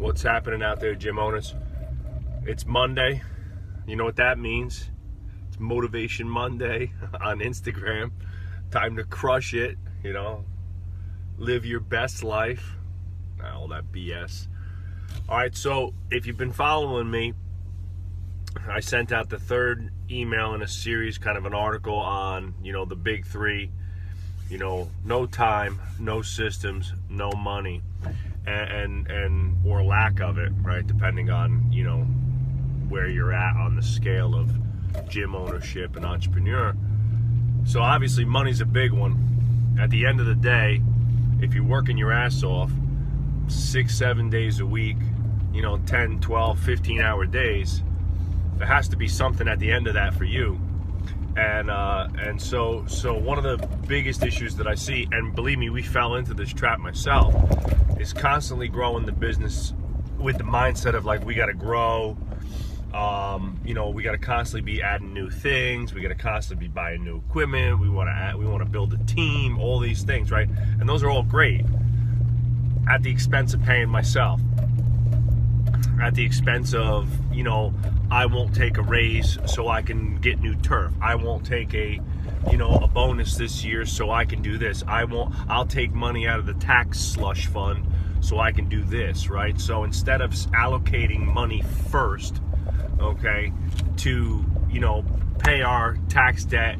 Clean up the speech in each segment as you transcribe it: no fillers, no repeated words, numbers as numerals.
What's happening out there, gym owners? It's Monday. You know what that means? It's Motivation Monday on Instagram. Time to crush it, live your best life. All that BS. All right, so if you've been following me, I sent out the third email in a series, kind of an article on, the big three. No time, no systems, no money, and or lack of it, right? Depending on, where you're at on the scale of gym ownership and entrepreneur. So obviously money's a big one. At the end of the day, if you're working your ass off 6-7 days a week, 10, 12, 15-hour days, there has to be something at the end of that for you. And so one of the biggest issues that I see, and believe me, we fell into this trap myself, is constantly growing the business with the mindset of like, we got to grow. We got to constantly be adding new things. We got to constantly be buying new equipment. We want to build a team. All these things, right? And those are all great, at the expense of paying myself. At the expense of, I won't take a raise so I can get new turf. I won't take a bonus this year so I can do this. I'll take money out of the tax slush fund so I can do this, right? So instead of allocating money first, okay, to, pay our tax debt,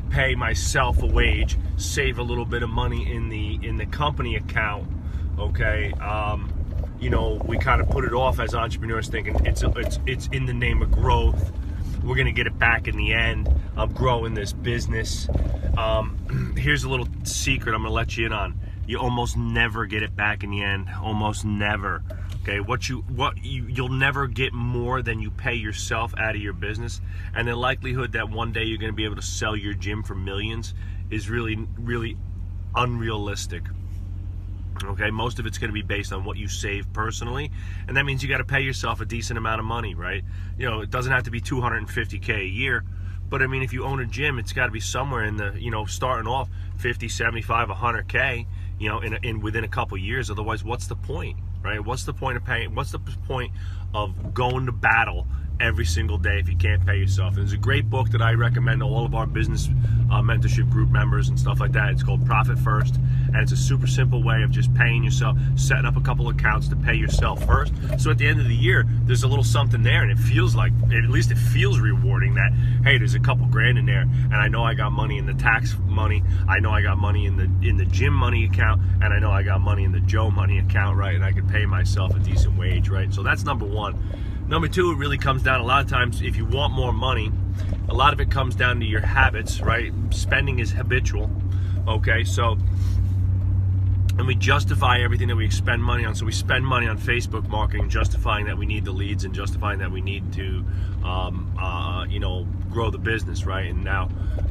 pay myself a wage, save a little bit of money in the company account, okay, we kind of put it off as entrepreneurs, thinking it's in the name of growth. We're gonna get it back in the end of growing this business. Here's a little secret I'm gonna let you in on. You almost never get it back in the end. Almost never. Okay, you'll never get more than you pay yourself out of your business, and the likelihood that one day you're gonna be able to sell your gym for millions is really, really unrealistic. Okay, most of it's going to be based on what you save personally, and that means you got to pay yourself a decent amount of money, right? It doesn't have to be $250K a year, but I mean, if you own a gym, it's got to be somewhere in the, starting off 50, 75, 100K, within a couple years. Otherwise, what's the point, right? What's the point of paying? What's the point of going to battle every single day if you can't pay yourself? And there's a great book that I recommend to all of our business mentorship group members and stuff like that. It's called Profit First, and it's a super simple way of just paying yourself, setting up a couple accounts to pay yourself first. So at the end of the year, there's a little something there, and it feels like, at least it feels rewarding that, hey, there's a couple grand in there, and I know I got money in the tax money, I know I got money in the gym money account, and I know I got money in the Joe money account, right? And I can pay myself a decent wage, right? So that's number one. Number two, it really comes down, a lot of times, if you want more money, a lot of it comes down to your habits, right? Spending is habitual, okay? So, and we justify everything that we spend money on. So we spend money on Facebook marketing, justifying that we need the leads and justifying that we need to, grow the business, right?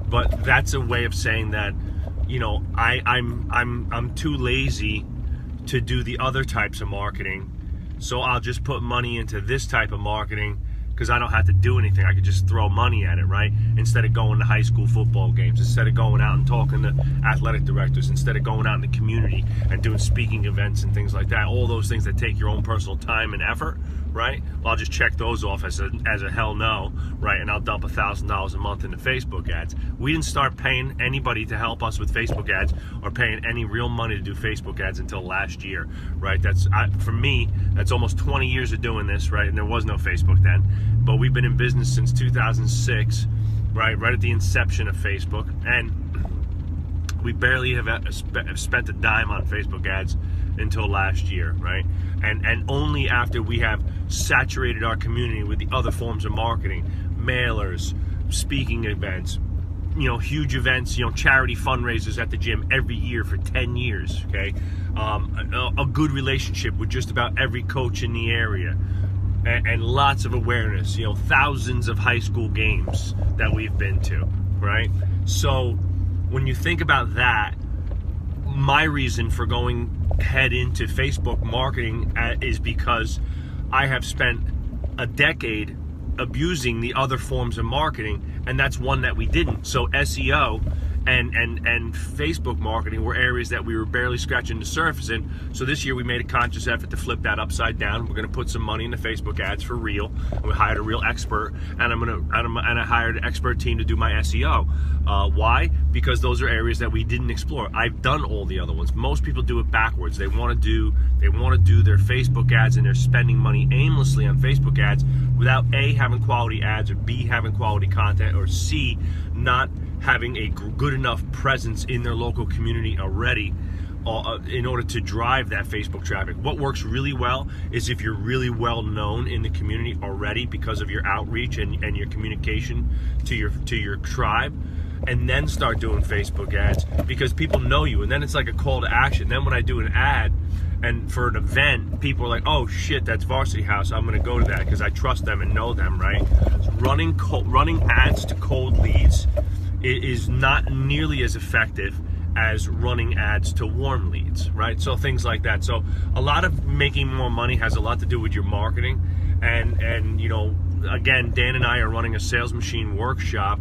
But that's a way of saying that, I'm too lazy to do the other types of marketing. So I'll just put money into this type of marketing because I don't have to do anything. I could just throw money at it, right? Instead of going to high school football games, instead of going out and talking to athletic directors, instead of going out in the community and doing speaking events and things like that, all those things that take your own personal time and effort, right? Well, I'll just check those off as a hell no, right? And I'll dump $1,000 a month into Facebook ads. We didn't start paying anybody to help us with Facebook ads or paying any real money to do Facebook ads until last year, right? For me, that's almost 20 years of doing this, right? And there was no Facebook then, but we've been in business since 2006, right at the inception of Facebook, and we barely have spent a dime on Facebook ads until last year, right? And only after we have saturated our community with the other forms of marketing, mailers, speaking events, huge events, charity fundraisers at the gym every year for 10 years, okay? A good relationship with just about every coach in the area, and lots of awareness, thousands of high school games that we've been to, right? So when you think about that, my reason for going head into Facebook marketing is because I have spent a decade abusing the other forms of marketing, and that's one that we didn't. So SEO and Facebook marketing were areas that we were barely scratching the surface in. So this year we made a conscious effort to flip that upside down. We're going to put some money into Facebook ads for real. We hired a real expert, and I hired an expert team to do my SEO. Why? Because those are areas that we didn't explore. I've done all the other ones. Most people do it backwards. They want to do their Facebook ads, and they're spending money aimlessly on Facebook ads without A, having quality ads, or B, having quality content, or C, not having a good enough presence in their local community already in order to drive that Facebook traffic. What works really well is if you're really well known in the community already because of your outreach and your communication to your tribe, and then start doing Facebook ads because people know you, and then it's like a call to action. Then when I do an ad and for an event, people are like, oh shit, that's Varsity House, I'm going to go to that because I trust them and know them, right? So running ads to cold leads is not nearly as effective as running ads to warm leads, right? So things like that. So a lot of making more money has a lot to do with your marketing. And you know, again, Dan and I are running a sales machine workshop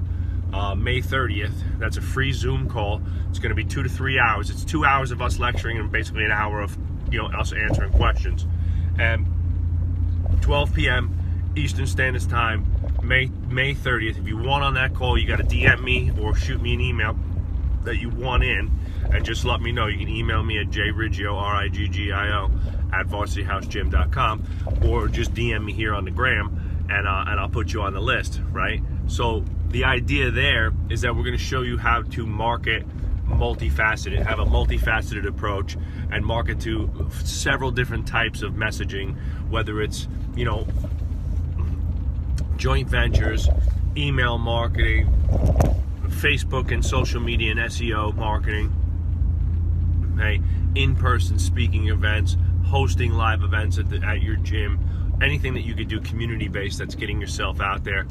May 30th. That's a free Zoom call. It's going to be 2 to 3 hours. It's 2 hours of us lecturing and basically an hour of, you know, us answering questions. And 12 p.m. Eastern Standard Time, May 30th. If you want on that call, you got to DM me or shoot me an email that you want in, and just let me know. You can email me at jriggio, RIGGIO, at varsityhousegym.com, or just DM me here on the gram, and I'll put you on the list, right? So the idea there is that we're going to show you how to market multifaceted, have a multifaceted approach, and market to several different types of messaging, whether it's, you know, joint ventures, email marketing, Facebook and social media and SEO marketing, okay, in-person speaking events, hosting live events at your gym, anything that you could do community-based that's getting yourself out there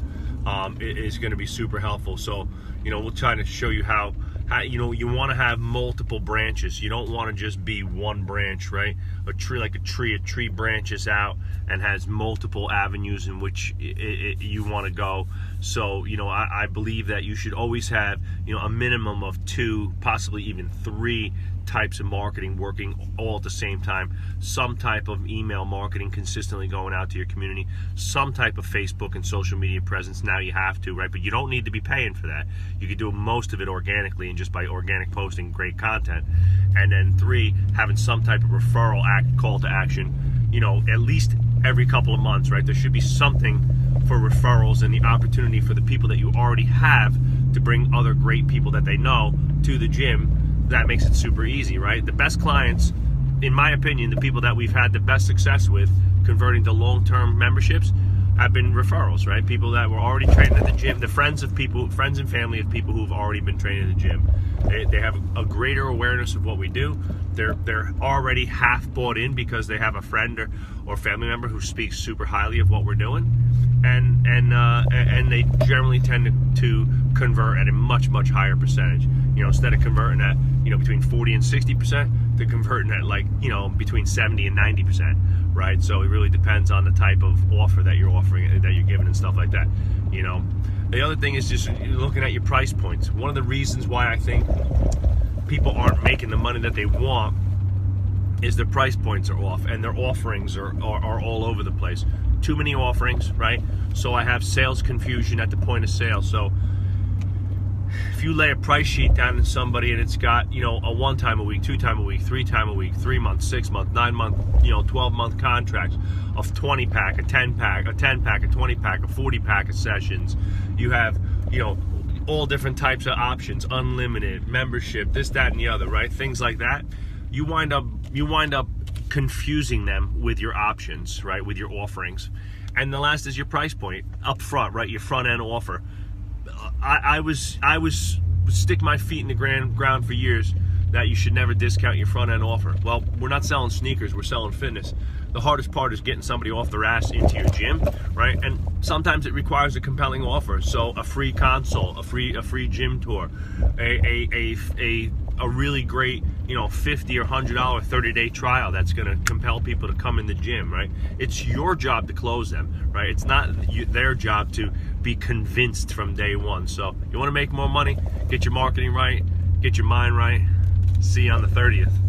is going to be super helpful. So, you know, we'll try to show you how you know, you want to have multiple branches. You don't want to just be one branch, right? A tree branches out and has multiple avenues in which you want to go. So, you know, I believe that you should always have, you know, a minimum of 2, possibly even 3 types of marketing working all at the same time. Some type of email marketing consistently going out to your community, some type of Facebook and social media presence. Now you have to, right? But you don't need to be paying for that. You can do most of it organically and just by organic posting great content. And then 3, having some type of referral call to action, you know, at least every couple of months, right? There should be something for referrals and the opportunity for the people that you already have to bring other great people that they know to the gym. That makes it super easy, right? The best clients, in my opinion, the people that we've had the best success with converting to long-term memberships have been referrals, right? People that were already training at the gym, the friends and family of people who've already been training at the gym. They have a greater awareness of what we do. They're already half bought in because they have a friend or family member who speaks super highly of what we're doing, and they generally tend to convert at a much higher percentage. You know, instead of converting at, you know, between 40 and 60%, they're converting at, like, you know, between 70 and 90%, right? So it really depends on the type of offer that you're offering, that you're giving, and stuff like that. You know, the other thing is just looking at your price points. One of the reasons why I think people aren't making the money that they want is their price points are off, and their offerings are all over the place. Too many offerings, right? So I have sales confusion at the point of sale. So if you lay a price sheet down to somebody and it's got, you know, a 1 time a week, 2 time a week, 3 time a week, 3 month, 6 month, 9 month, you know, 12 month contracts of 20 pack, a 10 pack, a 10 pack, a 20 pack, a 40 pack of sessions. You have, you know, all different types of options, unlimited, membership, this, that, and the other, right? Things like that. You wind up confusing them with your options, right? With your offerings. And the last is your price point up front, right? Your front end offer. I was stick my feet in the ground for years that you should never discount your front end offer. Well, we're not selling sneakers, we're selling fitness. The hardest part is getting somebody off their ass into your gym, right? And sometimes it requires a compelling offer. So a free console, a free gym tour, a really great, you know, $50 or $100 30-day trial that's going to compel people to come in the gym, right? It's your job to close them, right? It's not their job to be convinced from day one. So you want to make more money, get your marketing right, get your mind right. See you on the 30th.